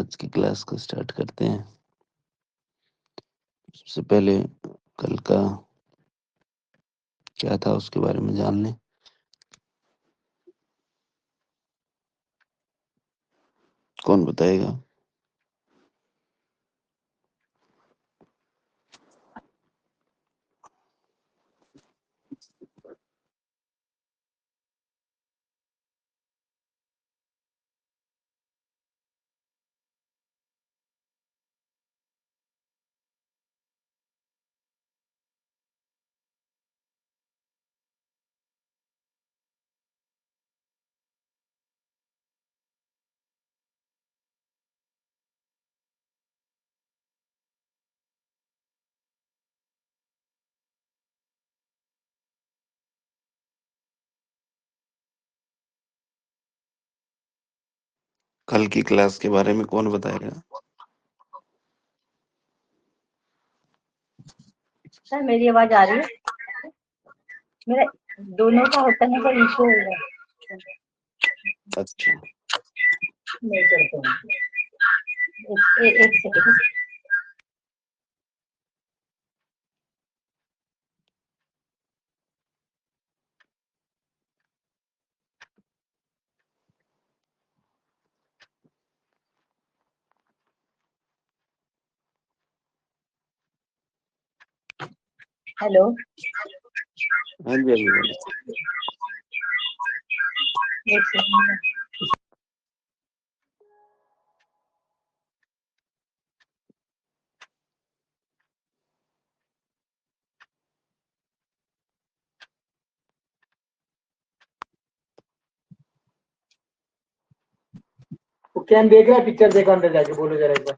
आज की क्लास को स्टार्ट करते हैं। सबसे पहले कल का क्या था उसके बारे में जान लें। कौन बताएगा? कल की क्लास के बारे में कौन बताएगा? सर मेरी आवाज आ रही है? मेरा दोनों का होता है पर इशू हो रहा है। अच्छा, नहीं करता हूँ। एक सेकंड। हेलो। हाँ जी, अभी बोलो। एक सेकंड। वो क्या देख रहा है? पिक्चर देखो अंदर जाके, बोलो जरा एक बार।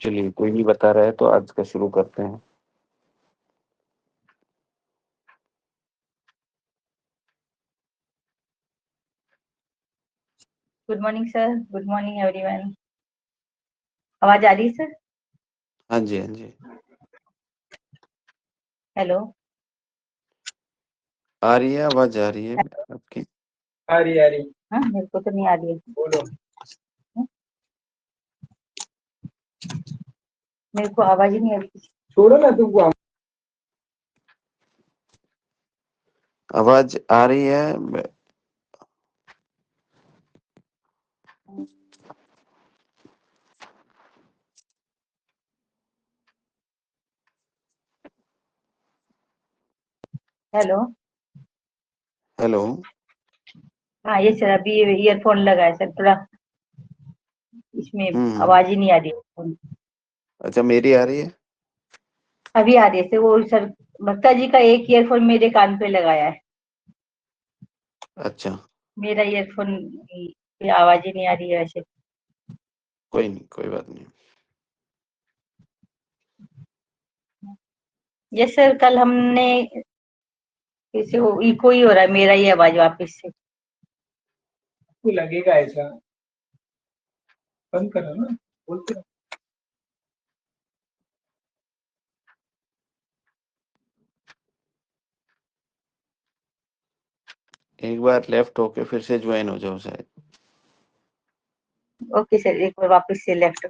चलिए, कोई नहीं बता रहा है तो आज का शुरू करते हैं। Good morning sir. Good morning everyone. आवाज आ रही है सर? हाँ जी, हाँ जी, हेलो। आ रही है, आवाज आ रही है आपकी। आ रही। हाँ मेरे को तो नहीं आ रही है। बोलो। मेरे को आवाज ही नहीं आ रही। छोड़ो ना तुमको। आवाज आ रही है। हेलो। हेलो। हाँ ये सर अभी ईयरफोन लगा है सर, थोड़ा इसमें हम्म। आवाज ही नहीं आ रही है। अच्छा, मेरी आ रही है। अभी आ रही है सर। वो सर भक्ता जी का एक ईयरफोन मेरे कान पे लगाया है। अच्छा, मेरा ईयरफोन की आवाज ही नहीं आ रही है वैसे। कोई नहीं, कोई बात नहीं। यस सर, कल हमने इसे वो इको ही हो रहा है मेरा ही आवाज वापस से। आपको लगेगा ऐसा, बंद करो ना, बोलते रहो। एक बार लेफ्ट होके फिर से ज्वाइन हो जाओ शायद। ओके सर, एक बार वापस से लेफ्ट।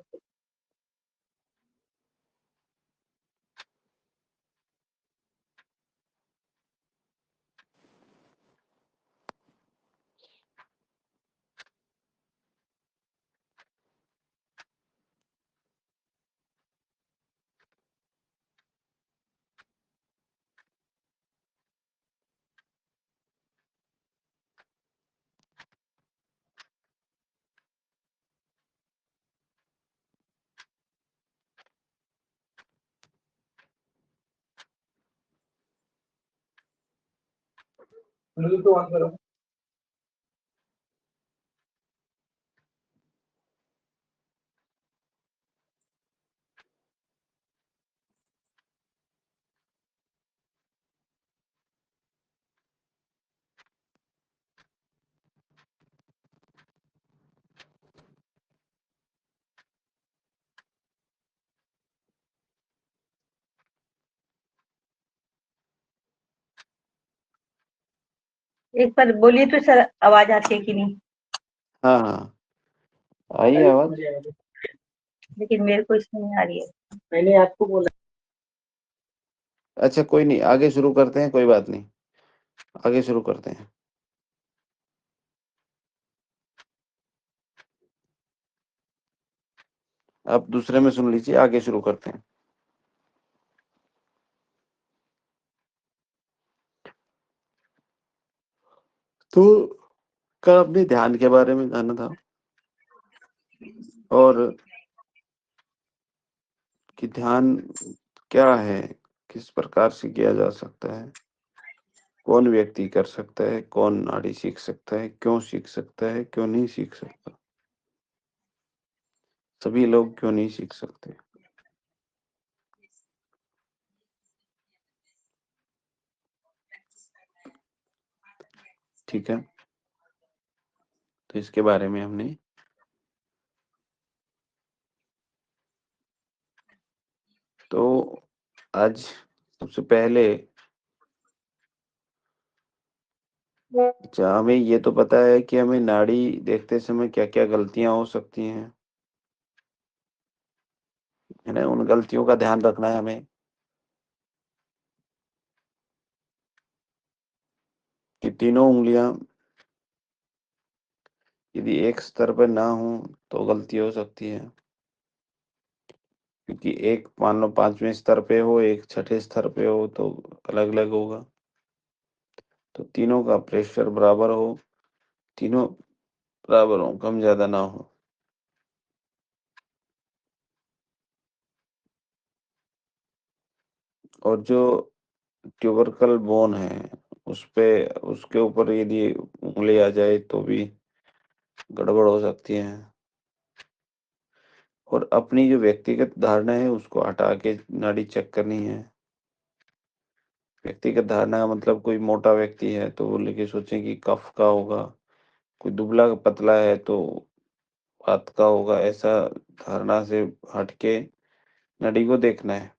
ब्लूटूथ ऑन करो। एक बार बोलिए तो सर, आवाज आती है कि नहीं? हाँ हाँ, आई आवाज। लेकिन मेरे को इसमें नहीं आ रही है। मैंने आपको बोला। अच्छा कोई नहीं, आगे शुरू करते हैं, कोई बात नहीं, आगे शुरू करते हैं। आप दूसरे में सुन लीजिए, आगे शुरू करते हैं। तो कल अपने ध्यान के बारे में जाना था, और कि ध्यान क्या है, किस प्रकार से किया जा सकता है, कौन व्यक्ति कर सकता है, कौन नाड़ी सीख सकता है, क्यों सीख सकता है, क्यों नहीं सीख सकता, सभी लोग क्यों नहीं सीख सकते। ठीक है, तो इसके बारे में हमने तो आज सबसे पहले अच्छा, हमें ये तो पता है कि हमें नाड़ी देखते समय क्या-क्या गलतियां हो सकती हैं, है ना? उन गलतियों का ध्यान रखना है हमें कि तीनों उंगलियां यदि एक स्तर पर ना हो तो गलती हो सकती है, क्योंकि एक मान लो 5वें स्तर पे हो, एक छठे स्तर पे हो तो अलग-अलग होगा। तो तीनों का प्रेशर बराबर हो, तीनों बराबर हो, कम ज़्यादा ना हो। और जो ट्यूबरकल बोन है, उसपे उसके ऊपर यदि उँगली आ जाए तो भी गड़बड़ हो सकती है। और अपनी जो व्यक्तिगत धारणा है उसको हटा के नाड़ी चेक करनी है। व्यक्तिगत धारणा का मतलब कोई मोटा व्यक्ति है तो वो लेके सोचें कि कफ का होगा, कोई दुबला-पतला है तो वात का होगा, ऐसा धारणा से हट के नाड़ी को देखना है।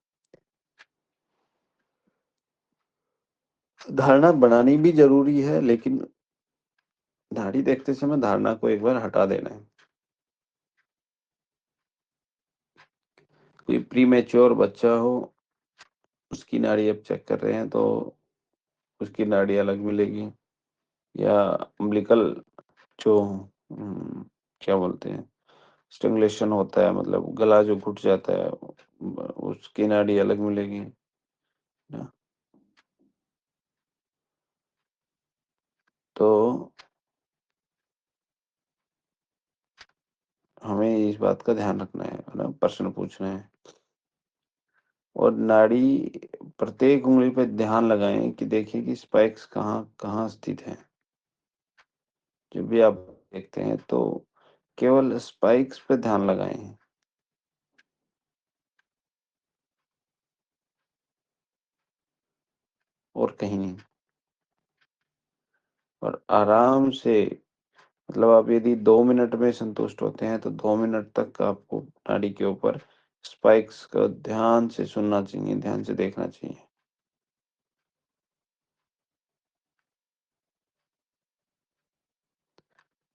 धारणा बनानी भी ज़रूरी है, लेकिन नाड़ी देखते समय धारणा को एक बार हटा देना है। कोई प्रीमैच्योर बच्चा हो, उसकी नाड़ी आप चेक कर रहे हैं तो उसकी नाड़ी अलग मिलेगी, या अम्बिलिकल जो क्या बोलते हैं, स्ट्रैंगुलेशन होता है, मतलब गला जो घुट जाता है, उसकी नाड़ी अलग मिलेगी ना। तो हमें इस बात का ध्यान रखना है ना, प्रश्न पूछना है। और नाड़ी प्रत्येक उंगली पे ध्यान लगाएं कि देखिए कि स्पाइक्स कहाँ कहाँ स्थित हैं। जब भी आप देखते हैं तो केवल स्पाइक्स पे ध्यान लगाएं, और कहीं नहीं। और आराम से मतलब आप यदि 2 मिनट में संतुष्ट होते हैं तो 2 मिनट तक आपको नाड़ी के ऊपर स्पाइक्स को ध्यान से सुनना चाहिए, ध्यान से देखना चाहिए।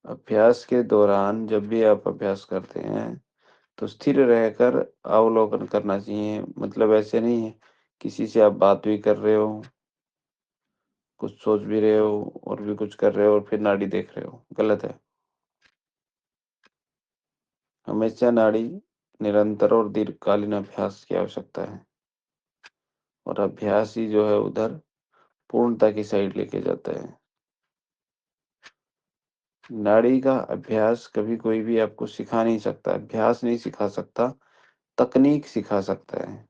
अभ्यास के दौरान जब भी आप अभ्यास करते हैं तो स्थिर रहकर अवलोकन करना चाहिए। मतलब ऐसे नहीं है किसी से आप बात भी कर रहे हो, कुछ सोच भी रहे हो और भी कुछ कर रहे हो और फिर नाड़ी देख रहे हो, गलत है। हमेशा नाड़ी निरंतर और दीर्घकालीन अभ्यास की आवश्यकता है और अभ्यास ही जो है उधर पूर्णता की साइड लेके जाता है। नाड़ी का अभ्यास कभी कोई भी आपको सिखा नहीं सकता, अभ्यास नहीं सिखा सकता, तकनीक सिखा सकता है।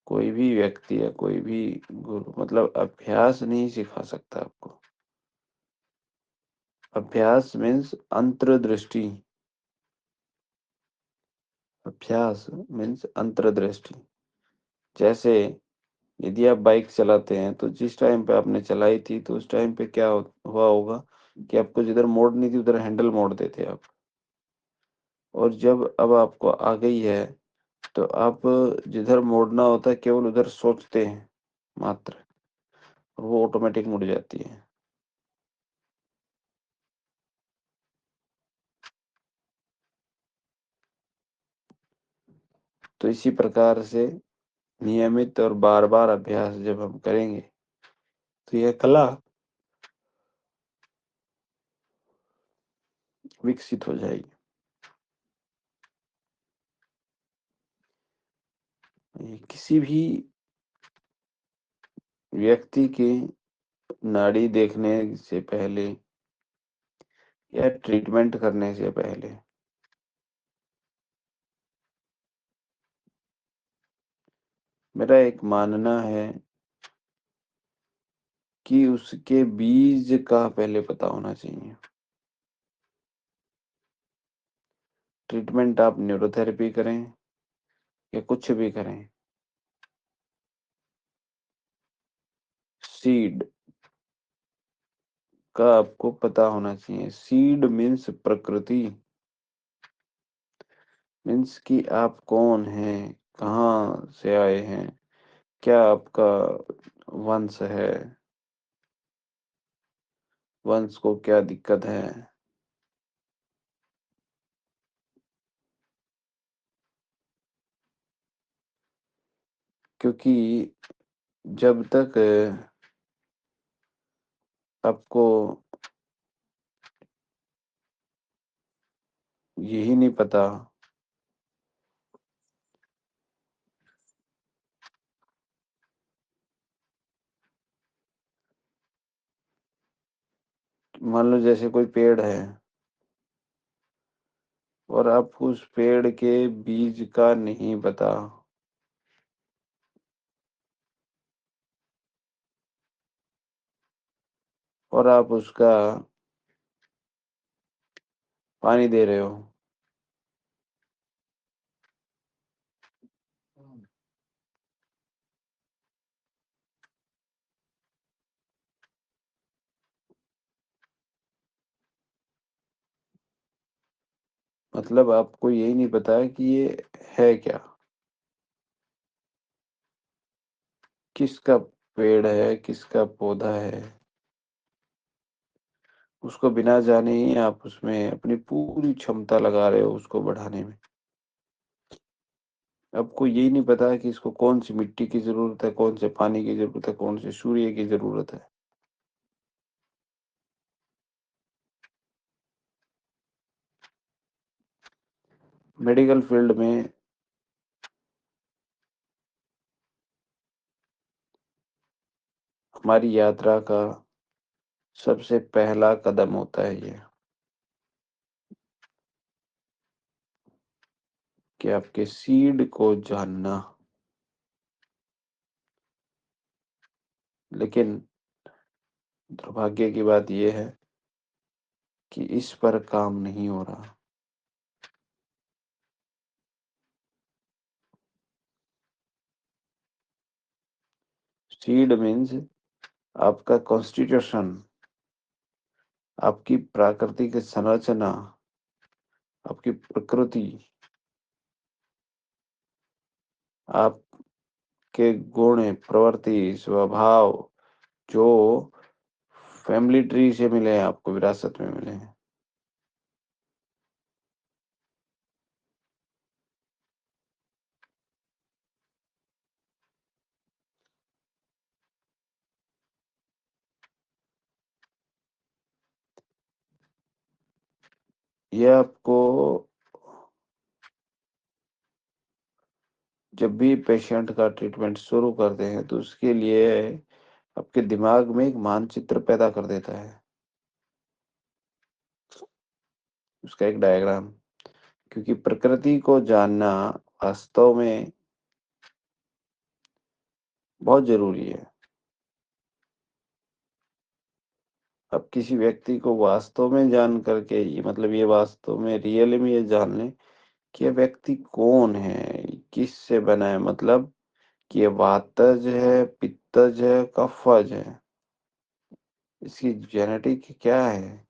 कोई भी व्यक्ति या कोई भी गुरु मतलब अभ्यास नहीं सिखा सकता आपको। अभ्यास मीन्स अंतर्दृष्टि। अभ्यास मीन्स अंतर्दृष्टि। जैसे यदि आप बाइक चलाते हैं तो जिस टाइम पे आपने चलाई थी तो उस टाइम पे क्या हुआ होगा कि आपको जिधर मोड़नी थी उधर हैंडल मोड़ देते आप, और जब अब आपको आ गई है तो आप जिधर मोड़ना होता है केवल उधर सोचते हैं मात्र, और वो ऑटोमेटिक मुड़ जाती है। तो इसी प्रकार से नियमित और बार बार अभ्यास जब हम करेंगे तो यह कला विकसित हो जाएगी। ये किसी भी व्यक्ति की नाड़ी देखने से पहले या ट्रीटमेंट करने से पहले मेरा एक मानना है कि उसके बीज का पहले पता होना चाहिए। ट्रीटमेंट आप न्यूरोथेरेपी करें या कुछ भी करें, सीड का आपको पता होना चाहिए। सीड मीन्स प्रकृति, मीन्स कि आप कौन हैं, कहाँ से आए हैं, क्या आपका वंश है, वंश को क्या दिक्कत है। क्योंकि जब तक आपको यही नहीं पता, मान लो जैसे कोई पेड़ है और आपको उस पेड़ के बीज का नहीं पता, और आप उसका पानी दे रहे हो, मतलब आपको यही नहीं पता है कि ये है क्या, किसका पेड़ है, किसका पौधा है। उसको बिना जाने ही आप उसमें अपनी पूरी क्षमता लगा रहे हो उसको बढ़ाने में। आपको यही नहीं पता कि इसको कौन सी मिट्टी की जरूरत है, कौन से पानी की जरूरत है, कौन से सूर्य की जरूरत है। मेडिकल फील्ड में हमारी यात्रा का सबसे पहला कदम होता है ये कि आपके सीड को जानना। लेकिन दुर्भाग्य की बात यह है कि इस पर काम नहीं हो रहा। सीड मीन्स आपका कॉन्स्टिट्यूशन, आपकी प्राकृतिक संरचना, आपकी प्रकृति, आपके गुण, प्रवृत्ति, स्वभाव जो फैमिली ट्री से मिले हैं, आपको विरासत में मिले हैं। ये आपको जब भी पेशेंट का ट्रीटमेंट शुरू करते हैं तो उसके लिए आपके दिमाग में एक मानचित्र पैदा कर देता है, उसका एक डायग्राम। क्योंकि प्रकृति को जानना वास्तव में बहुत ज़रूरी है। अब किसी व्यक्ति को वास्तव में जान करके ये मतलब ये वास्तव में रियल में ये जान लें कि ये व्यक्ति कौन है, किससे बना है, मतलब कि ये वातज है, पित्तज है, कफज है, इसकी जेनेटिक क्या है,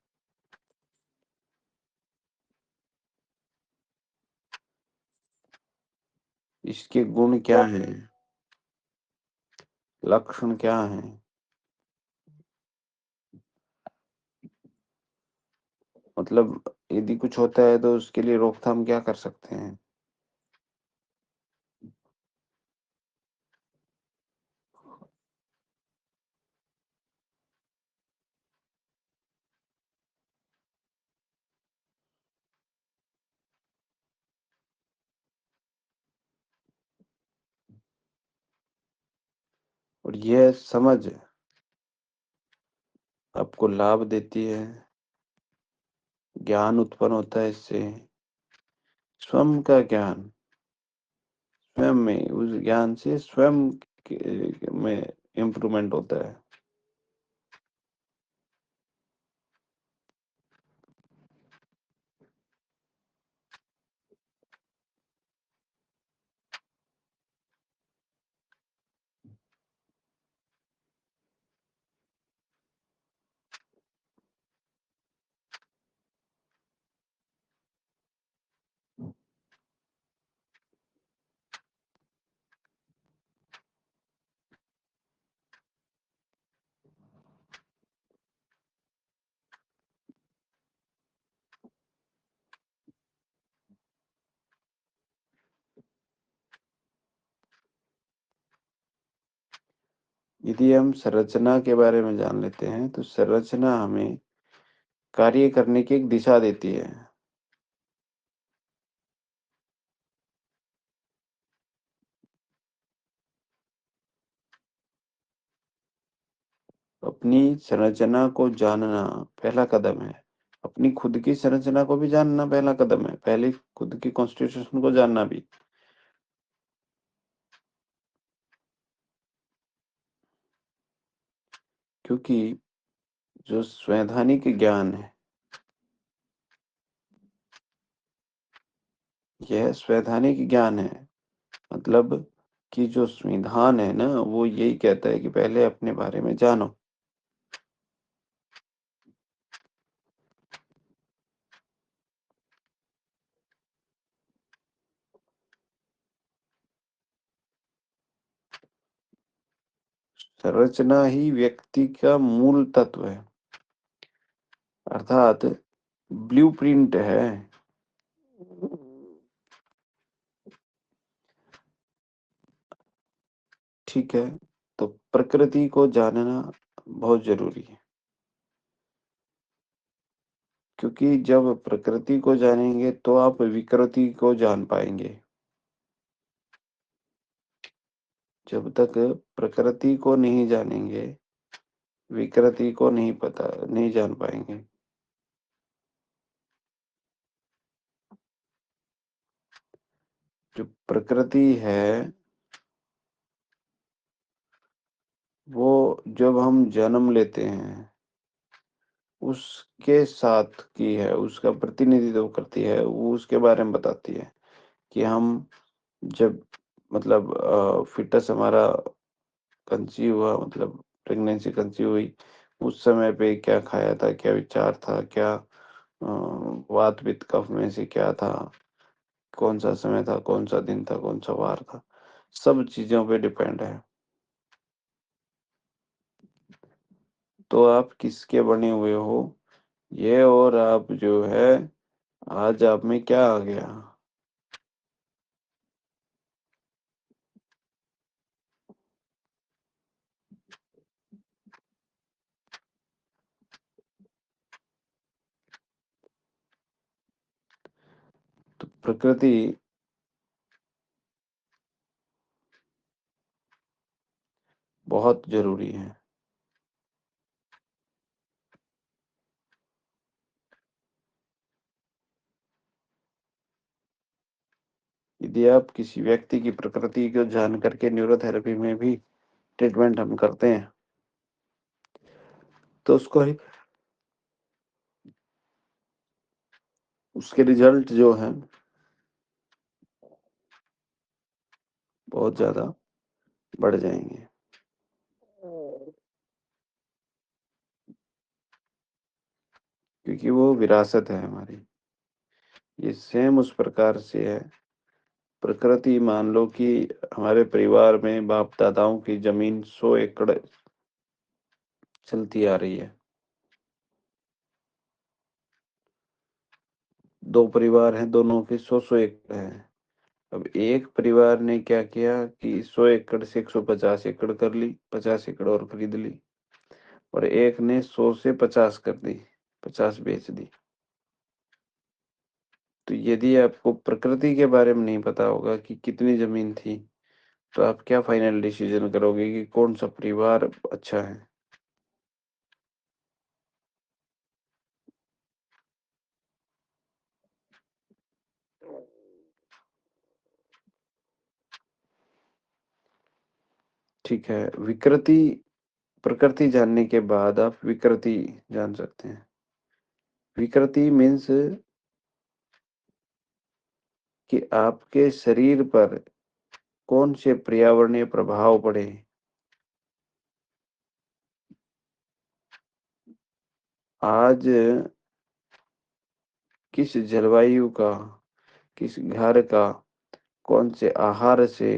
इसके गुण क्या हैं, लक्षण क्या हैं। मतलब यदि कुछ होता है तो उसके लिए रोकथाम क्या कर सकते हैं। और यह समझ आपको लाभ देती है, ज्ञान उत्पन्न होता है इससे, स्वयं का ज्ञान, स्वयं में उस ज्ञान से स्वयं में इम्प्रूवमेंट होता है। यदि हम संरचना के बारे में जान लेते हैं तो संरचना हमें कार्य करने की एक दिशा देती है। अपनी संरचना को जानना पहला कदम है। अपनी खुद की संरचना को भी जानना पहला कदम है, पहले खुद की कॉन्स्टिट्यूशन को जानना भी। क्योंकि जो संवैधानिक ज्ञान है, यह संवैधानिक ज्ञान है, मतलब कि जो संविधान है ना, वो यही कहता है कि पहले अपने बारे में जानो। संरचना ही व्यक्ति का मूल तत्व है, अर्थात ब्लूप्रिंट है। ठीक है, तो प्रकृति को जानना बहुत जरूरी है। क्योंकि जब प्रकृति को जानेंगे तो आप विकृति को जान पाएंगे। जब तक प्रकृति को नहीं जानेंगे, विकृति को नहीं जान पाएंगे। जो प्रकृति है वो जब हम जन्म लेते हैं उसके साथ की है, उसका प्रतिनिधित्व करती है, वो उसके बारे में बताती है कि हम जब मतलब फिटस हमारा कंसीव हुआ, मतलब प्रेगनेंसी कंसीव हुई, उस समय पे क्या खाया था, क्या विचार था, क्या वात पित्त कफ में से क्या था, कौन सा समय था, कौन सा दिन था, कौन सा वार था, सब चीजों पे डिपेंड है। तो आप किसके बने हुए हो ये, और आप जो है आज आप में क्या आ गया। तो प्रकृति बहुत जरूरी है। यदि आप किसी व्यक्ति की प्रकृति को जान करके न्यूरोथेरेपी में भी ट्रीटमेंट हम करते हैं तो उसके रिजल्ट जो है बहुत ज्यादा बढ़ जाएंगे। क्योंकि वो विरासत है हमारी। ये सेम उस प्रकार से है। प्रकृति मान लो कि हमारे परिवार में बाप दादाओं की जमीन 100 एकड़ चलती आ रही है। 2 परिवार हैं, दोनों के 100-100 एकड़ है। अब एक परिवार ने क्या किया कि 100 एकड़ से 150 एकड़ कर ली, 50 एकड़ और खरीद ली, और एक ने 100 से 50 कर दी, 50 बेच दी। तो यदि आपको प्रकृति के बारे में नहीं पता होगा कि कितनी जमीन थी, तो आप क्या फाइनल डिसीजन करोगे कि कौन सा परिवार अच्छा है। ठीक है, विकृति, प्रकृति जानने के बाद आप विकृति जान सकते हैं। विकृति मीन्स कि आपके शरीर पर कौन से पर्यावरणीय प्रभाव पड़े। आज किस जलवायु का, किस घर का, कौन से आहार से,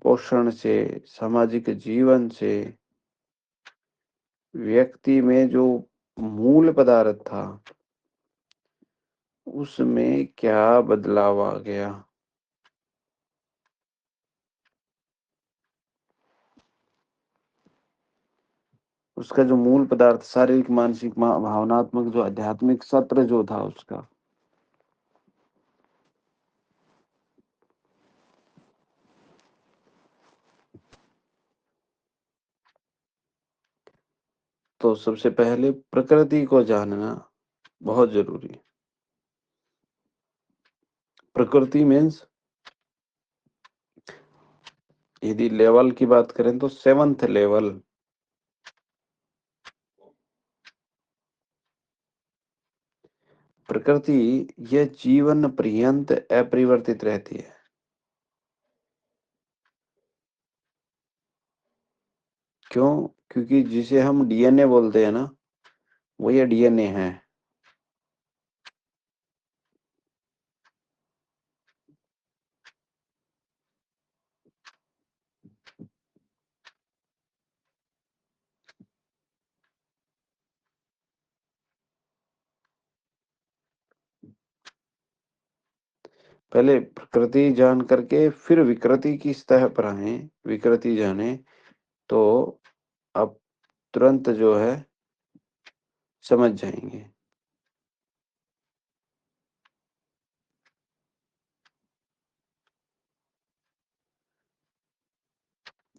पोषण से, सामाजिक जीवन से व्यक्ति में जो मूल पदार्थ था उसमें क्या बदलाव आ गया। उसका जो मूल पदार्थ शारीरिक, मानसिक, भावनात्मक, जो आध्यात्मिक सत्र जो था उसका, तो सबसे पहले प्रकृति को जानना बहुत जरूरी है। प्रकृति मीन्स यदि लेवल की बात करें तो 7th लेवल। प्रकृति यह जीवन पर्यंत अपरिवर्तित रहती है। क्यों? क्योंकि जिसे हम डीएनए बोलते हैं ना, वो ये डीएनए है। पहले प्रकृति जान करके फिर विकृति की सतह पर आए, विकृति जाने, तो आप तुरंत जो है समझ जाएंगे।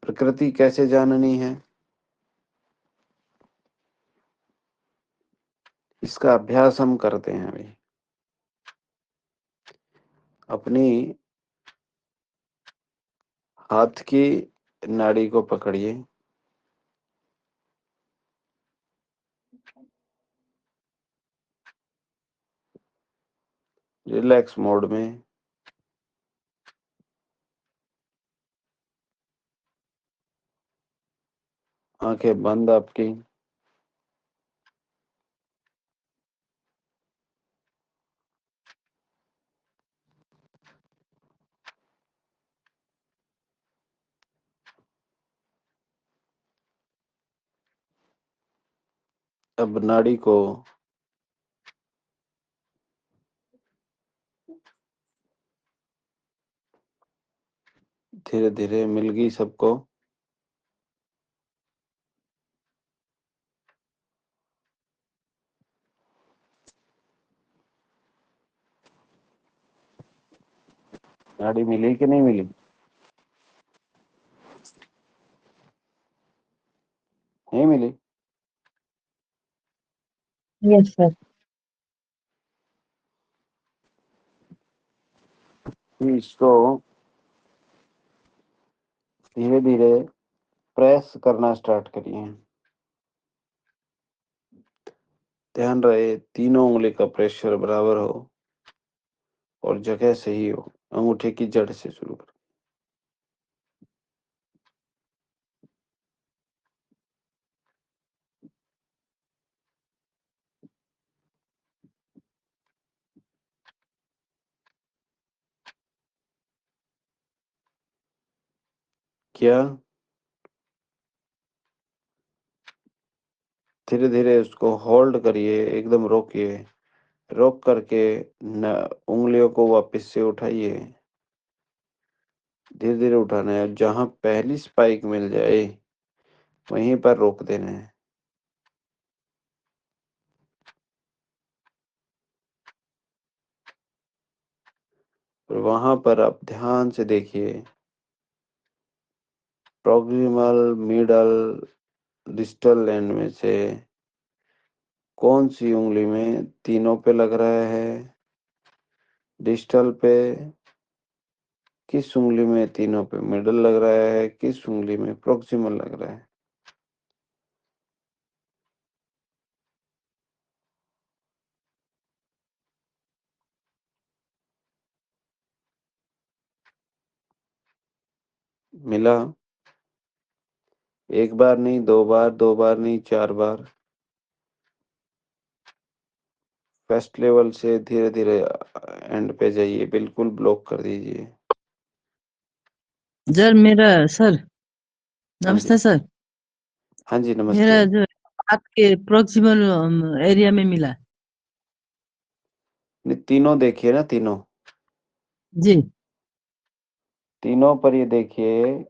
प्रकृति कैसे जाननी है, इसका अभ्यास हम करते हैं अभी। अपनी हाथ की नाड़ी को पकड़िए, रिलैक्स मोड में। आंखें बंद आपकी। अब नाड़ी को धीरे धीरे मिल गई सबको। नाड़ी मिली कि नहीं मिली? नहीं मिली। Yes sir. इसको धीरे धीरे प्रेस करना स्टार्ट करिए। ध्यान रहे तीनों उंगली का प्रेशर बराबर हो और जगह सही हो। अंगूठे की जड़ से शुरू कर। क्या? धीरे धीरे उसको होल्ड करिए, एकदम रोकिए। रोक करके न उंगलियों को वापस से उठाइए। धीरे धीरे उठाना है। जहां पहली स्पाइक मिल जाए वहीं पर रोक देना है। और वहां पर आप ध्यान से देखिए, प्रॉक्सिमल, मिडल, डिस्टल एंड में से कौन सी उंगली में तीनों पे लग रहा है। डिस्टल पे किस उंगली में तीनों पे मिडल लग रहा है, किस उंगली में प्रॉक्सिमल लग रहा है। मिला? एक बार नहीं, दो बार, दो बार नहीं, 4 बार। फर्स्ट लेवल से धीरे धीरे एंड पे जाइए, बिल्कुल ब्लॉक कर दीजिए। सर मेरा सर हाँ नमस्ते जी, सर। हाँ जी, नमस्ते। मेरा जो आपके प्रोक्सिमल एरिया में मिला। नहीं, तीनों देखिए ना, तीनों जी तीनों पर ये देखिए,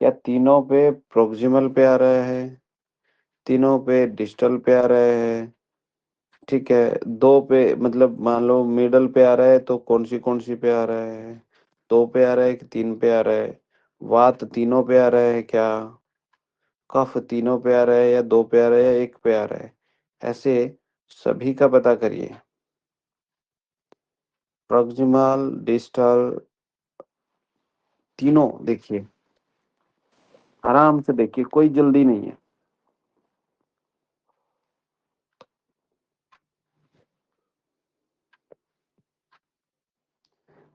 क्या तीनों पे प्रोक्सिमल पे आ रहा है, तीनों पे डिस्टल पे आ रहा है। ठीक है, दो पे मतलब मान लो मिडल पे आ रहा है तो कौन सी पे आ रहा है? दो पे आ रहा है कि तीन पे आ रहा है? वात तीनों पे आ रहा है क्या? कफ तीनों पे आ रहा है या दो पे आ रहा है या एक पे आ रहा है? ऐसे सभी का पता करिए। प्रॉक्सिमल, डिस्टल, तीनों देखिए, आराम से देखिए, कोई जल्दी नहीं है।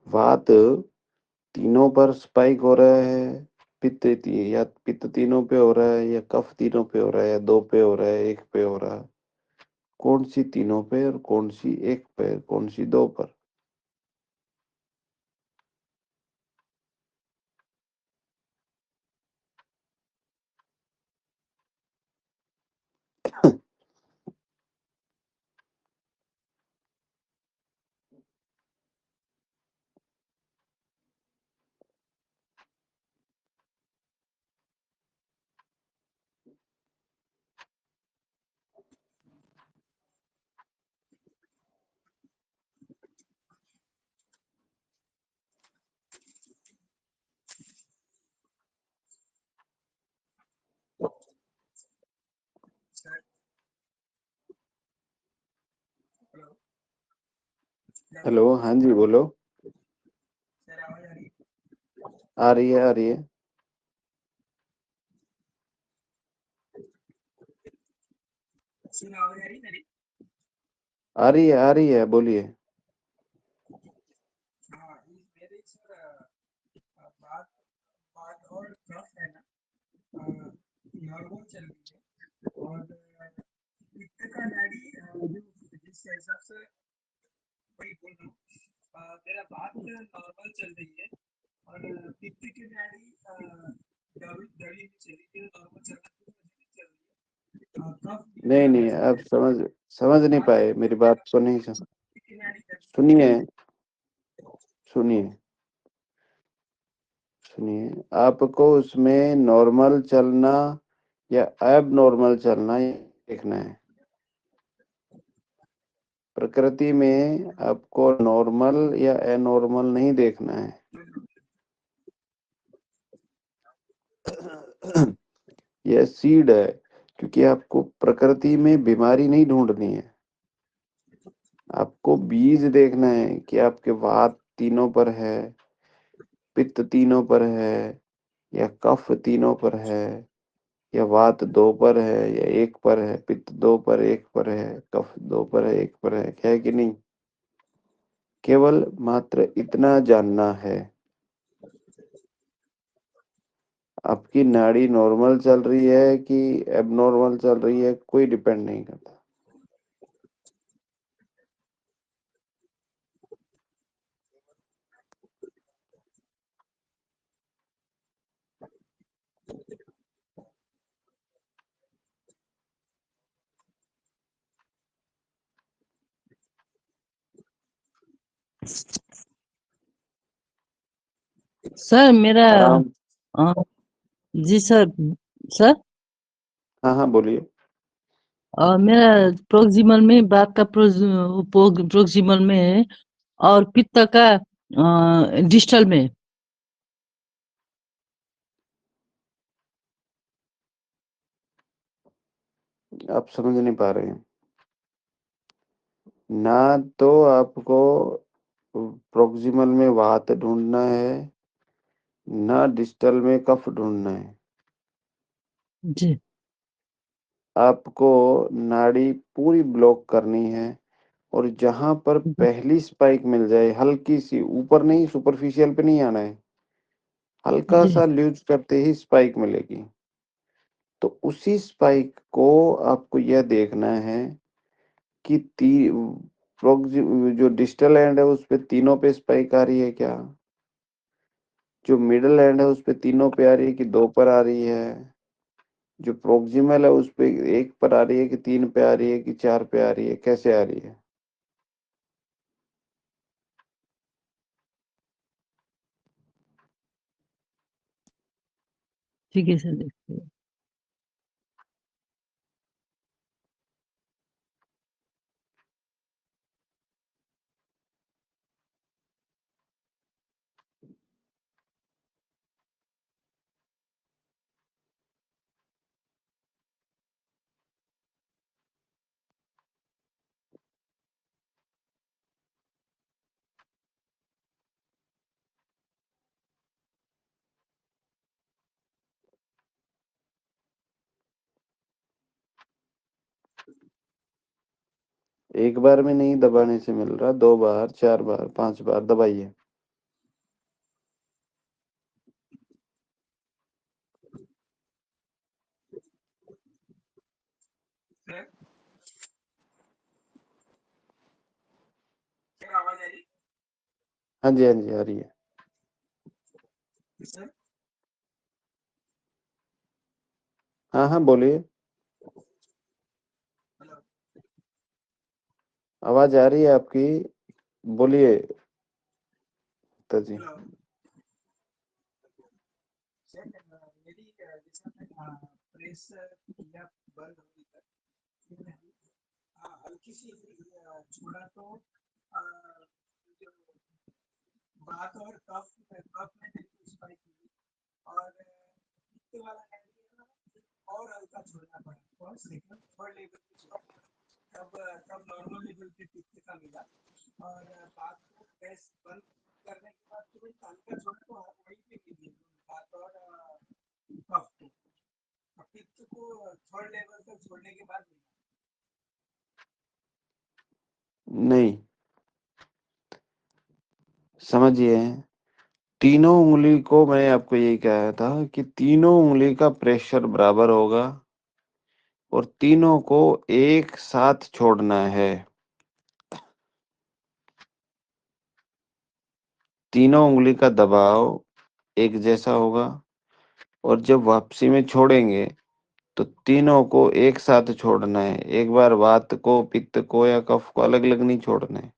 वात तीनों पर स्पाइक हो रहा है, या पित्त तीनों पे हो रहा है, या कफ तीनों पे हो रहा है, या दो पे हो रहा है, एक पे हो रहा है? कौन सी तीनों पे और कौन सी एक पे, कौन सी दो पर? हेलो, हाँ जी, बोलो। सर आवाज आ रही है? आ रही है, आ रही है। सर आवाज आ रही है मेरी? आ रही है, आ रही है, बोलिए। हाँ, मेरी सर बात बात और कफ है ना, नॉर्मल चल रही है। और पित्त का नाड़ी जो जिस हिसाब से वही बोल रहा हूँ, मेरा बात नॉर्मल चल रही है और पित्त की नाड़ी दबी दबी नहीं चल रही है, नॉर्मल चल रही है, चल रही है। नहीं नहीं, आप समझ नहीं पाए मेरी बात को, नहीं सुनिए सुनिए सुनिए। आपको उसमें नॉर्मल चलना या एब नॉर्मल चलना ये देखना है। प्रकृति में आपको नॉर्मल या एनॉर्मल नहीं देखना है। यह सीड है, क्योंकि आपको प्रकृति में बीमारी नहीं ढूंढनी है। आपको बीज देखना है कि आपके वात तीनों पर है, पित्त तीनों पर है, या कफ तीनों पर है, या वात दो पर है या एक पर है, पित्त दो पर एक पर है, कफ दो पर है एक पर है कि नहीं? केवल मात्र इतना जानना है। आपकी नाड़ी नॉर्मल चल रही है कि एबनॉर्मल चल रही है, कोई डिपेंड नहीं करता। सर मेरा आराम। अ, जी सर। सर हाँ हाँ, बोलिए। मेरा प्रोक्सिमल में बात का प्रोक्सिमल में है, और पित्त का डिस्टल में। आप समझ नहीं पा रहे हैं। ना तो आपको प्रोक्सिमल में वात ढूंढना है, ना डिस्टल में कफ ढूंढना है। जी आपको नाड़ी पूरी ब्लॉक करनी है, और जहां पर पहली स्पाइक मिल जाए, हल्की सी, ऊपर नहीं, सुपरफिशियल पे नहीं आना है, हल्का जी सा ल्यूज करते ही स्पाइक मिलेगी। तो उसी स्पाइक को आपको यह देखना है कि जो डिस्टल एंड है उस पे तीनों पे स्पाइक आ रही है क्या, जो मिडल एंड है उस पे तीनों पे आ रही है कि दो पर आ रही है, जो प्रोक्सिमल है उस पे एक पर आ रही है कि तीन पे आ रही है कि चार पे आ रही है, कैसे आ रही है। ठीक है सर, देखते हैं। एक बार में नहीं दबाने से मिल रहा, 2 बार, 4 बार, 5 बार दबाइए। क्या आवाज आ रही हाँ जी हाँ जी, आ रही है। सर? हाँ हाँ, बोलिए। हेलो। आवाज आ रही है आपकी, बोलिए जी। हेलो सर, मेरी जैसा मैं प्रेस किया बंद होगी तक फिर मैंने हल्की सी छोड़ा तो जो बात और कफ कफ में बिल्कुल स्पाइक हुई, और पित्त वाला और हल्का छोड़ना पड़ा, और सेकंड थर्ड लेवल पे छोड़ा, तब तब नॉर्मल लेवल पे पित्त का मिला। और बात को प्रेस बंद करने के बाद तुरंत हल्का छोड़ा तो वहीं पे गिर बात और कफ को, पित्त को थर्ड लेवल तक छोड़ने के बाद नहीं, समझिए, तीनों उंगली को मैंने आपको यही कहा था कि तीनों उंगली का प्रेशर बराबर होगा, और तीनों को एक साथ छोड़ना है। तीनों उंगली का दबाव एक जैसा होगा, और जब वापसी में छोड़ेंगे तो तीनों को एक साथ छोड़ना है। एक बार वात को, पित्त को या कफ को अलग अलग नहीं छोड़ना है,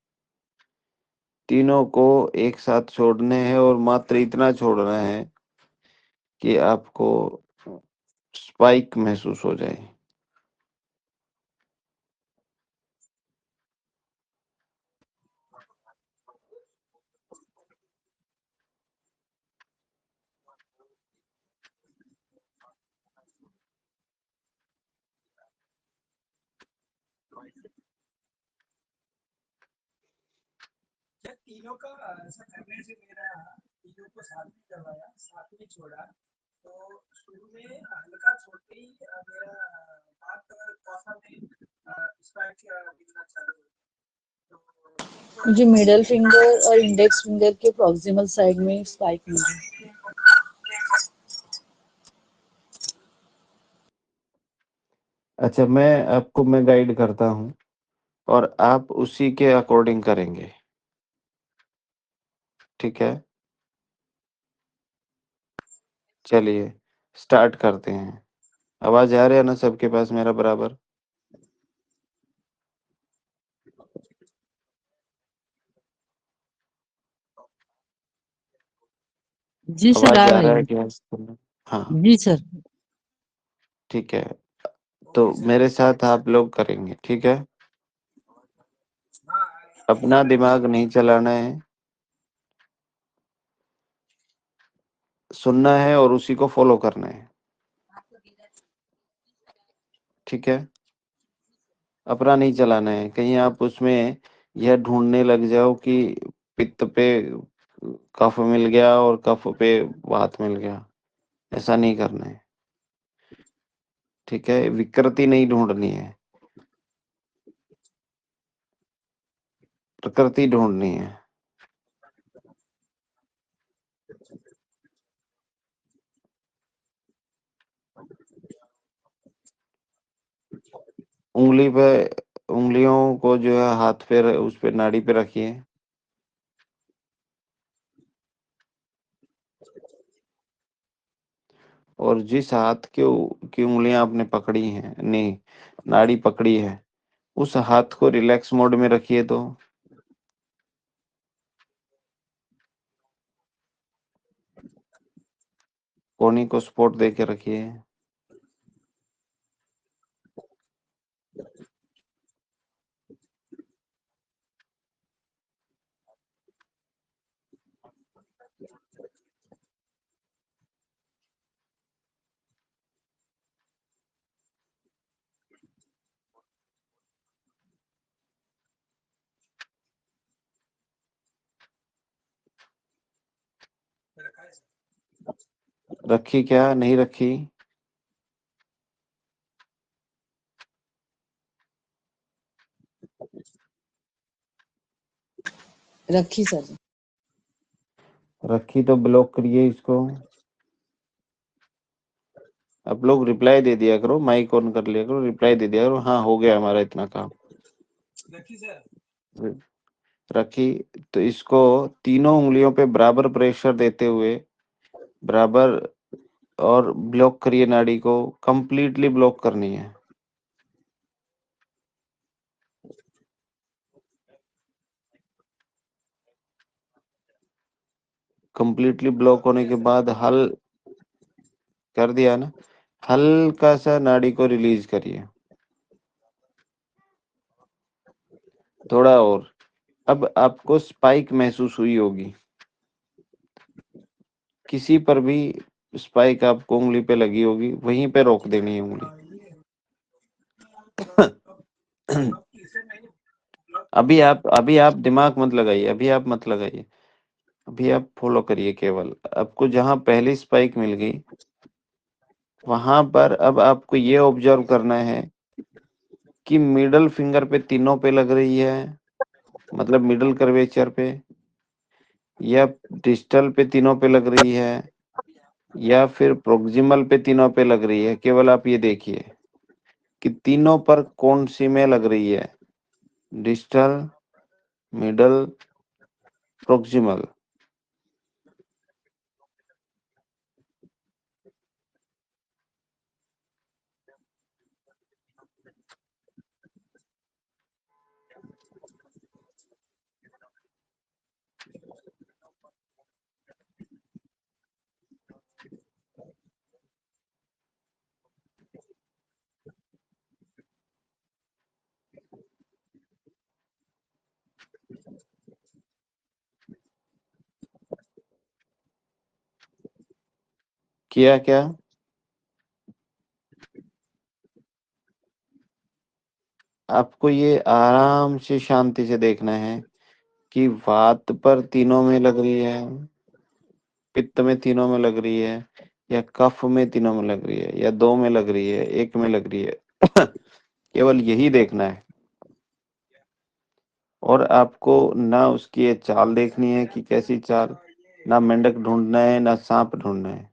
तीनों को एक साथ छोड़ने हैं और मात्र इतना छोड़ना है कि आपको स्पाइक महसूस हो जाए। क्या तीनों का ऐसा करने से मेरा तीनों को साथ में करवाया, साथ में छोड़ा, तो शुरू में हल्का छोड़ते ही मेरा बात और कॉफा में स्पाइक दिखना चालू हुआ। तो मुझे मिडल फिंगर और इंडेक्स फिंगर के प्रॉक्सिमल साइड में स्पाइक मिली। अच्छा, मैं गाइड करता हूँ और आप उसी के अकॉर्डिंग करेंगे, ठीक है? चलिए स्टार्ट करते हैं। आवाज आ रहा है ना सबके पास मेरा बराबर? जी सर, आवाज आ आ रही रहा है है। क्या? हाँ, जी सर। ठीक है। तो मेरे साथ आप लोग करेंगे, ठीक है? अपना दिमाग नहीं चलाना है, सुनना है और उसी को फॉलो करना है, ठीक है? अपना नहीं चलाना है, कहीं आप उसमें यह ढूंढने लग जाओ कि पित्त पे कफ मिल गया और कफ पे वात मिल गया, ऐसा नहीं करना है, ठीक है? विकृति नहीं ढूंढनी है, प्रकृति ढूंढनी है। उंगली पे, उंगलियों को जो है हाथ पे उस पे नाड़ी पे रखिए और जिस हाथ की उंगलियां आपने पकड़ी हैं, नहीं, नाड़ी पकड़ी है, उस हाथ को रिलैक्स मोड में रखिए। तो कोनी को सपोर्ट दे के रखिए। रखा है सर। रखी क्या नहीं रखी? रखी सर। रखी तो ब्लॉक करिए इसको। आप लोग रिप्लाई दे दिया करो, माइक ऑन कर लिया करो, रिप्लाई दे दिया करो, हाँ हो गया हमारा इतना काम। रखी सर। रखी। तो इसको तीनों उंगलियों पे बराबर प्रेशर देते हुए बराबर और ब्लॉक करिए, नाड़ी को कंप्लीटली ब्लॉक करनी है। कंप्लीटली ब्लॉक होने के बाद हल कर दिया ना, हल्का सा नाड़ी को रिलीज करिए, थोड़ा और। अब आपको स्पाइक महसूस हुई होगी, किसी पर भी स्पाइक आपको उंगली पे लगी होगी, वहीं पे रोक देनी है उंगली। ये अब तीसरे महीने अभी आप दिमाग मत लगाइए, अभी आप मत लगाइए, अभी आप फॉलो करिए केवल। आपको जहां पहली स्पाइक मिल गई वहां पर अब आपको ये ऑब्जर्व करना है कि मिडल फिंगर पे तीनों पे लग रही है, मतलब मिडल कर्वेचर पे, या डिस्टल पे तीनों पे लग रही है, या फिर प्रोक्सिमल पे तीनों पे लग रही है। केवल आप ये देखिए कि तीनों पर कौन सी में लग रही है, डिस्टल, मिडल, प्रोक्सिमल। किया क्या? आपको ये आराम से शांति से देखना है कि वात पर तीनों में लग रही है, पित्त में तीनों में लग रही है, या कफ में तीनों में लग रही है, या दो में लग रही है, एक में लग रही है। केवल यही देखना है। और आपको ना उसकी ये चाल देखनी है कि कैसी चाल, ना मेंढक ढूंढना है, ना सांप ढूंढना है।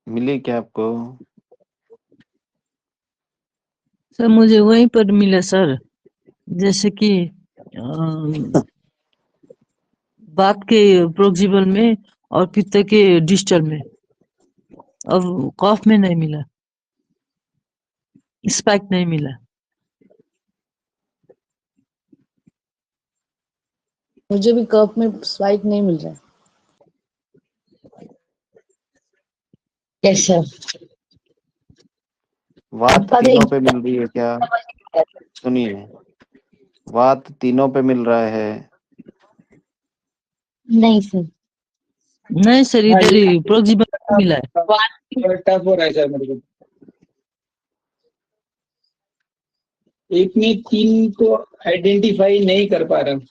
मिली क्या आपको? सर मुझे वहीं पर मिला सर, जैसे कि बात के प्रोक्सिमल में और पित्त के डिस्टल में। अब कफ में नहीं मिला, स्पाइक नहीं मिला। मुझे भी कप में स्पाइक नहीं मिल रहा है। Yes sir. वात तीनों पे मिल रही है क्या? सुनिए, वात तीनों पे मिल रहा है। नहीं सर। नहीं सर, इधर ही प्रोक्सिमल मिला है। टफ हो रहा है सर मेरे को। एक में तीन को आइडेंटिफाई नहीं कर पा रहा हूँ।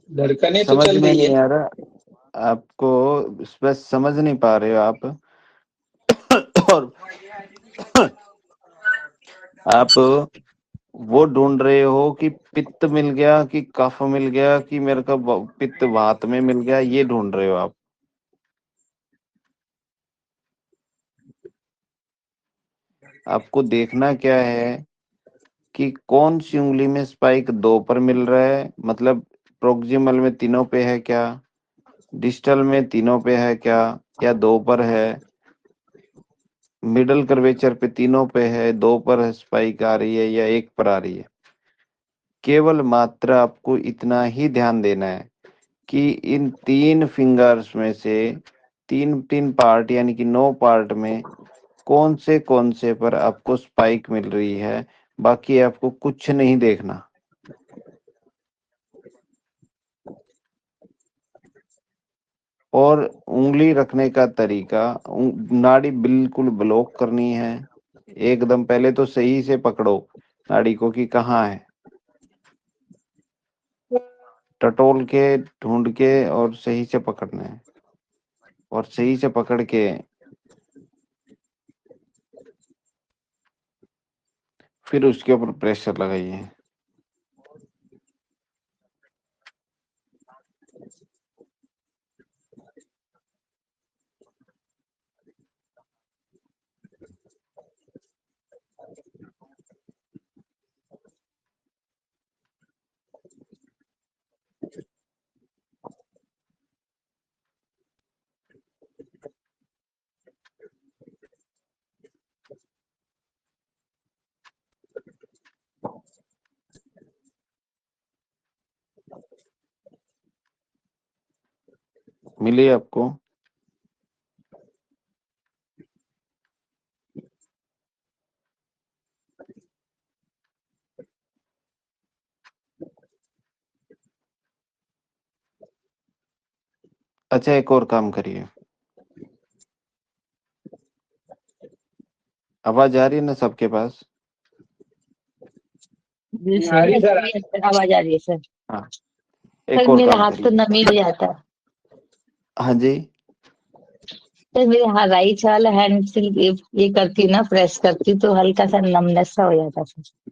धड़कने तो समझ चल में रही नहीं है। आ रहा आपको, बस समझ नहीं पा रहे हो आप। और आप वो ढूंढ रहे हो कि पित्त मिल गया कि कफ मिल गया कि मेरे को पित्त वात में मिल गया, ये ढूंढ रहे हो आप। आपको देखना क्या है कि कौन सी उंगली में स्पाइक दो पर मिल रहा है, मतलब प्रोक्सिमल में तीनों पे है क्या, डिस्टल में तीनों पे है क्या, या दो पर है, मिडल कर्वेचर पे तीनों पे है, दो पर स्पाइक आ रही है या एक पर आ रही है। केवल मात्र आपको इतना ही ध्यान देना है कि इन तीन फिंगर्स में से तीन तीन पार्ट यानी कि 9 पार्ट में कौन से पर आपको स्पाइक मिल रही है। बाकी आपको कुछ नहीं देखना। और उंगली रखने का तरीका, नाड़ी बिल्कुल ब्लॉक करनी है एकदम। पहले तो सही से पकड़ो नाड़ी को कि कहाँ है, टटोल के ढूंढ के और सही से पकड़ना है। और सही से पकड़ के फिर उसके ऊपर प्रेशर लगाइए। मिली आपको? अच्छा, एक और काम करिए, आवाज आ रही है ना सबके पास? जी आ सर। रही सर। आवाज आ रही है सर। हाँ, सर एक और मेरा काम हाथ तो करिए। नमी हो जाता है। हाँ जी, सर मेरे हाथ राइट वाला हैंड से ये करती ना, प्रेस करती तो हल्का सा नमनेस सा हो जाता है सर।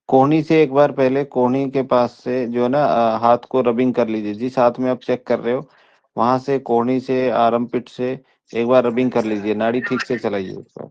कोहनी से एक बार पहले कोहनी के पास से जो है ना हाथ को रबिंग कर लीजिए। जिस हाथ में आप चेक कर रहे हो वहां से कोहनी से आर्म पिट से एक बार रबिंग कर लीजिए, नाड़ी ठीक से चलाइए एक बार।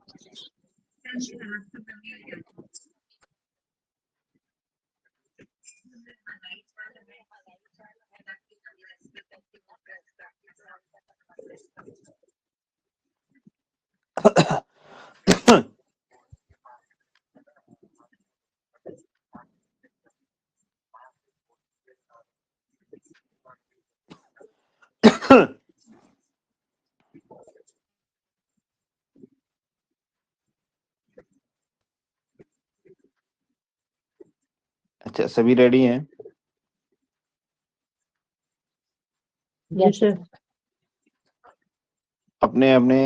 अच्छा, सभी रेडी हैं? जी सर। अपने अपने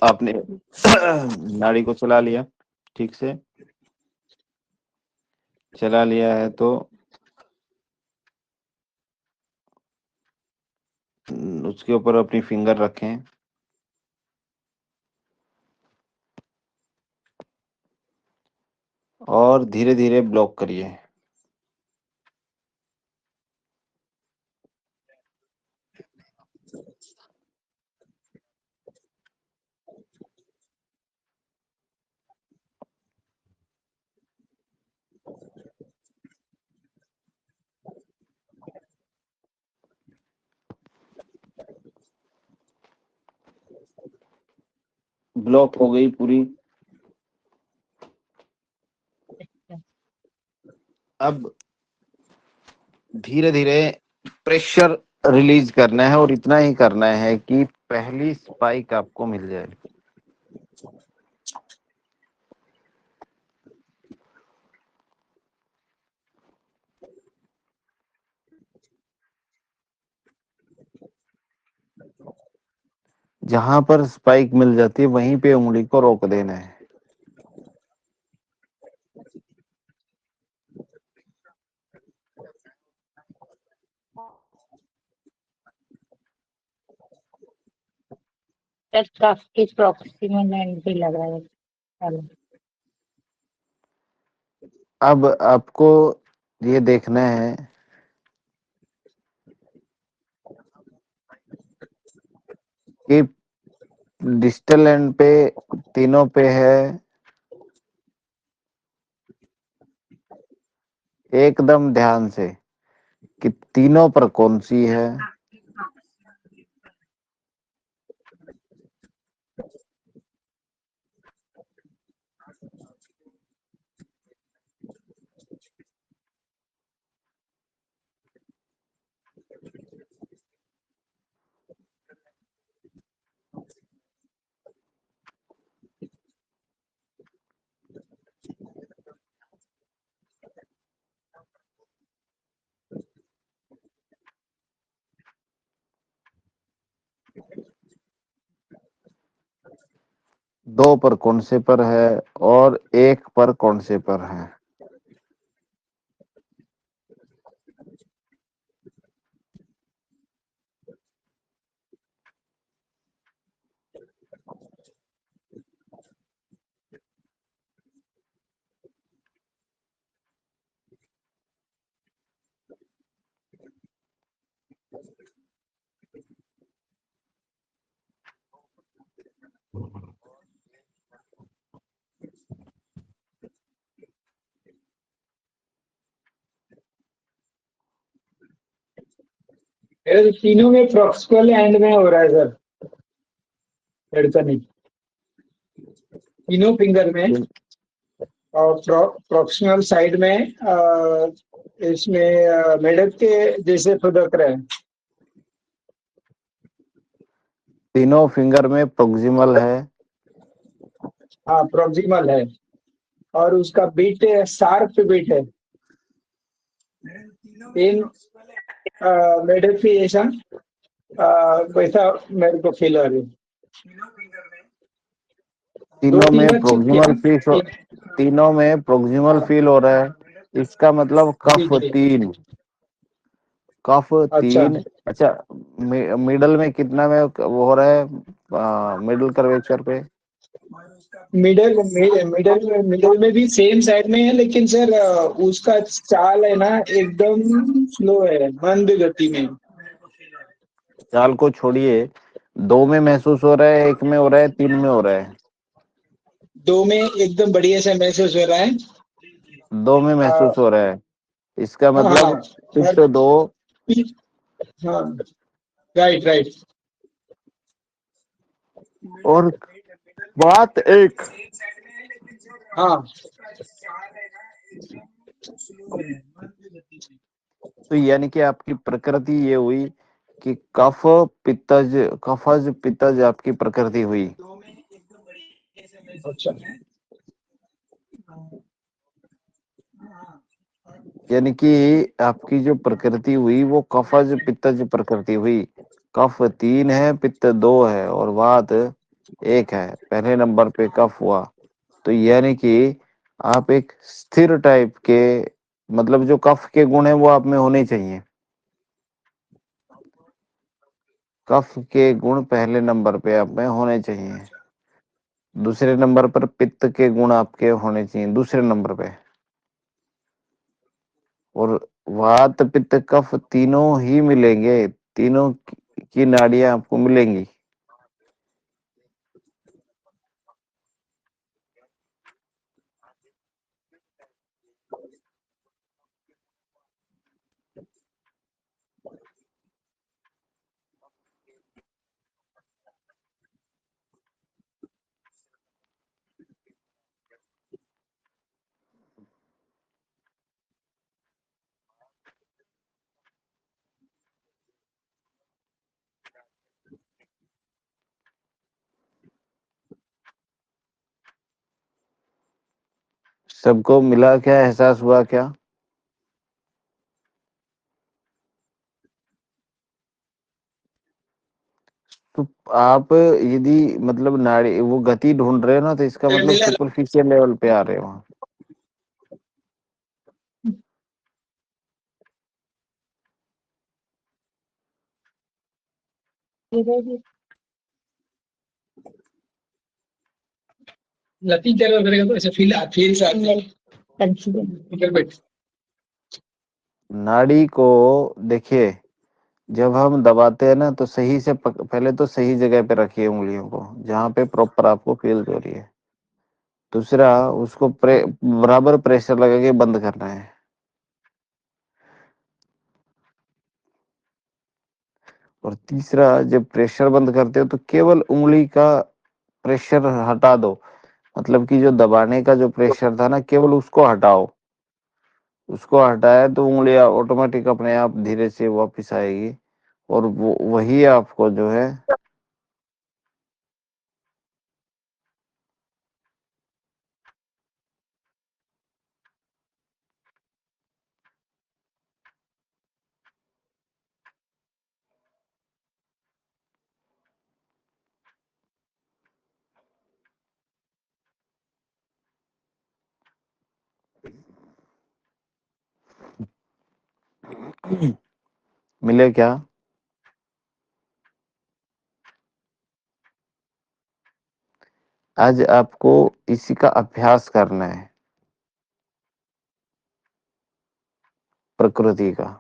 आपने नाड़ी को चला लिया, ठीक से चला लिया है तो उसके ऊपर अपनी फिंगर रखें और धीरे धीरे ब्लॉक करिए। ब्लॉक हो गई पूरी। अब धीरे धीरे प्रेशर रिलीज करना है और इतना ही करना है कि पहली स्पाइक आपको मिल जाए। जहां पर स्पाइक मिल जाती है वहीं पे उंगली को रोक देना है। सर काफी प्रॉक्सिमल एंड भी लग रहा है। चलो। अब आपको ये देखना है कि डिस्टल एंड पे तीनों पे है एकदम ध्यान से कि तीनों पर कौन सी है। दो पर कौन से पर है और एक पर कौन से पर है। मेरे तो तीनों में प्रॉक्सिमल एंड में हो रहा है सर, हेड का नहीं, तीनों फिंगर में और प्रॉक्सिमल साइड में इसमें मेढक के जैसे फुदक रहे हैं। तीनों फिंगर में प्रोक्सिमल है। हाँ प्रोक्सिमल है, और उसका बीट शार्प बीट है इन मेडिफिकेशन, वैसा मेरे को फील हो रही है। दो तीनों में फिंगर चेक किया। प्रोक्सिमल तीनों में प्रोक्सिमल हाँ फील हो रहा है। इसका मतलब जी कफ जी। तीन, कफ अच्छा, तीन। अच्छा, मिडल में कितना में वो हो रहा है, मिडल कर्वेचर पे? मिडल मिडल मिडल में भी सेम साइड में है, लेकिन सर उसका चाल है ना एकदम स्लो है, मंद गति में। चाल को छोड़िए, दो में महसूस हो रहा है, एक में हो रहा है, तीन में हो रहा है? दो में एकदम बढ़िया से महसूस हो रहा है। दो में आ, महसूस हो रहा है। इसका हाँ हाँ, मतलब और पित्त दो। हाँ, राइट राइट। और बात एक। हाँ तो यानी कि आपकी प्रकृति ये हुई कि कफ पित्तज, कफज पित्तज आपकी प्रकृति हुई। अच्छा। यानी कि आपकी जो प्रकृति हुई वो कफज पित्तज प्रकृति हुई। कफ तीन है, पित्त दो है, और वात एक है। पहले नंबर पे कफ हुआ। तो यानी कि आप एक स्थिर टाइप के, मतलब जो कफ के गुण है वो आप में होने चाहिए। कफ के गुण पहले नंबर पे आप में होने चाहिए। दूसरे नंबर पर पित्त के गुण आपके होने चाहिए दूसरे नंबर पे। और वात पित्त कफ तीनों ही मिलेंगे, तीनों की नाड़ियां आपको मिलेंगी। सबको मिला क्या, एहसास हुआ क्या? तो आप यदि मतलब नाड़ी वो गति ढूंढ रहे हो ना, तो इसका मतलब मिला। सुपरफिशियल लेवल पे आ रहे हो। लतीफ जगह करेगा तो ऐसे फील फील से आती है। इधर बैठ। नाड़ी को देखिए, जब हम दबाते हैं ना तो सही से पहले तो सही जगह पे रखिए उंगलियों को, जहाँ पे प्रॉपर आपको फील हो रही है। दूसरा, उसको बराबर प्रेशर लगा के बंद करना है। और तीसरा, जब प्रेशर बंद करते हो तो केवल उंगली का प्रेशर हटा दो। मतलब कि जो दबाने का जो प्रेशर था ना, केवल उसको हटाओ। उसको हटाया तो उंगलियां ऑटोमेटिक अपने आप धीरे से वापस आएगी। और वो वही आपको जो है मिले क्या? आज आपको इसी का अभ्यास करना है, प्रकृति का।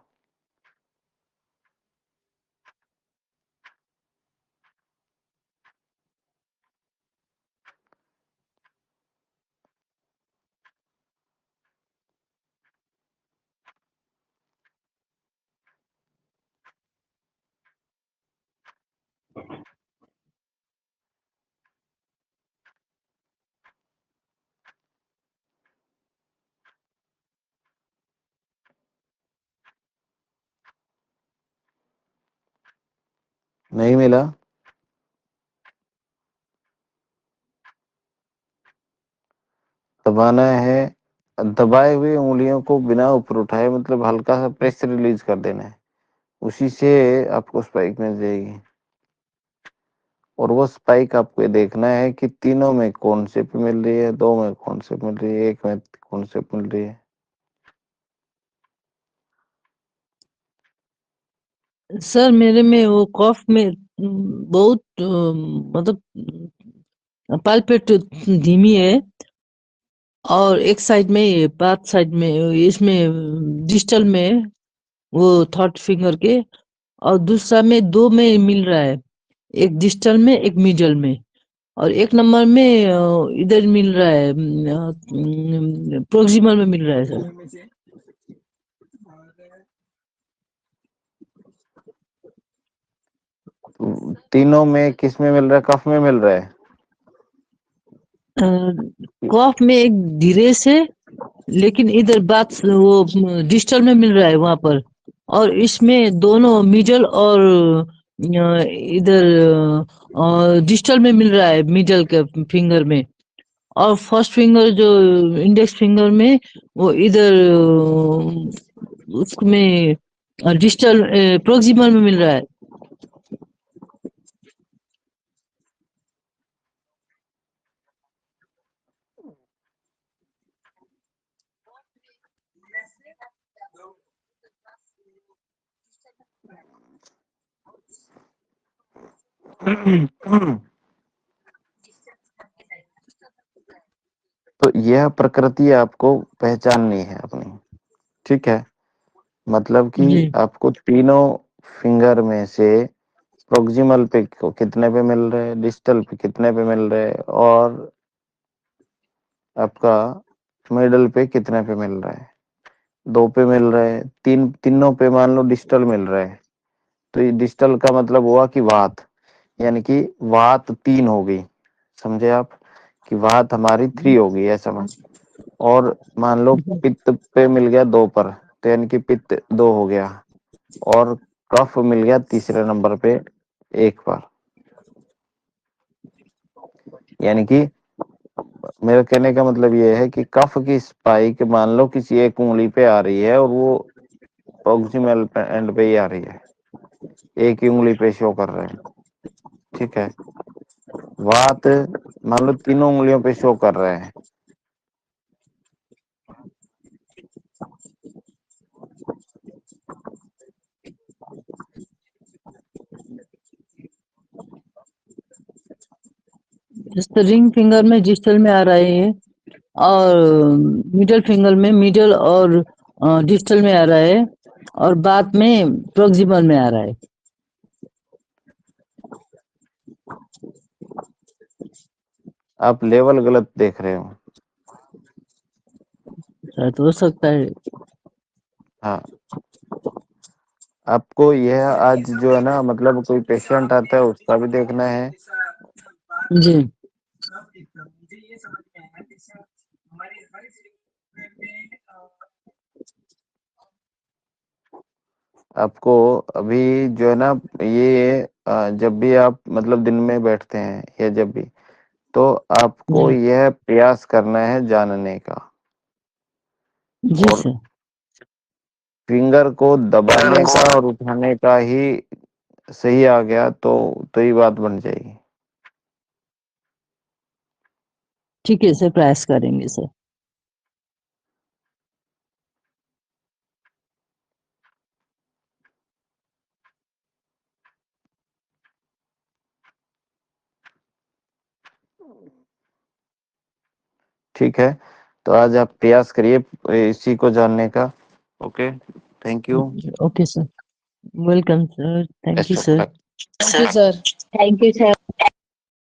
नहीं मिला? दबाना है, दबाए हुए उंगलियों को बिना ऊपर उठाए मतलब हल्का सा प्रेस रिलीज कर देना है, उसी से आपको स्पाइक मिल जाएगी। और वो स्पाइक आपको ये देखना है कि तीनों में कौन से पे मिल रही है, 2 में कौन से मिल रही है, 1 में कौन से मिल रही है। सर मेरे में वो कॉफ में बहुत मतलब पालपेट धीमी है, और एक साइड में बात साइड में इसमें डिस्टल में वो थर्ड फिंगर के, और दूसरा में 2 में मिल रहा है, एक डिस्टल में एक मिडल में, और 1 नंबर में इधर मिल रहा है, प्रोक्सिमल में मिल रहा है सर। में से और तीनों में किस में मिल रहा है, कफ में मिल रहा है। कॉफ में एक धीरेस है, लेकिन इधर बात वो डिस्टल में मिल रहा है वहां पर, और इसमें दोनों मिडल और इधर डिस्टल में मिल रहा है, मिडल के फिंगर में, और फर्स्ट फिंगर जो इंडेक्स फिंगर में वो इधर उसमें डिस्टल प्रोक्सिमल में मिल रहा है। तो यह प्रकृति आपको पहचाननी है अपनी, ठीक है। मतलब कि जी आपको तीनों फिंगर में से प्रोक्सिमल पे कितने पे मिल रहे हैं, डिस्टल पे कितने पे मिल रहे हैं, और आपका मिडल पे कितने पे मिल रहा है। 2 पे मिल रहा है, तीनों पे मान लो डिस्टल मिल रहा है, तो ये डिस्टल का मतलब हुआ कि वात, यानी कि वात 3 हो गई, समझे आप, कि वात हमारी 3 हो गई है समझ। और मान लो पित्त पे मिल गया 2 पर, तो यानी कि पित्त 2 हो गया, और कफ मिल गया तीसरे नंबर पे 1 पर। यानी कि मेरा कहने का मतलब ये है कि कफ की स्पाइक मान लो किसी एक उंगली पे आ रही है, और वो प्रोक्सिमल एंड पे ही आ रही है, एक ही उंगली पे शो कर रहे हैं, ठीक है। वात मान लो तीनों उंगलियों पे शो कर रहे हैं, जैसे रिंग फिंगर में डिस्टल में आ रहा है, और मिडल फिंगर में मिडल और डिस्टल में आ रहा है, और बात में प्रोक्सिमल में आ रहा है। आप लेवल गलत देख रहे हो। शायद हो सकता है। हाँ, आपको यह आज जो है ना, मतलब कोई पेशेंट आता है उसका भी देखना है। जी मुझे ये समझ में आया जैसे हमारे हर शरीर में आपको अभी जो है ना, ये जब भी आप मतलब दिन में बैठते हैं या जब भी, तो आपको जी यह प्रयास करना है जानने का, जी और सर। फिंगर को दबाने का और उठाने का ही सही आ गया तो ही बात बन जाएगी। ठीक है सर, प्रयास करेंगे सर। ठीक है, तो आज आप प्रयास करिए इसी को जानने का। Okay, thank you. Okay sir, welcome sir, thank you best of sir. Luck. Thank you, sir. Thank you sir.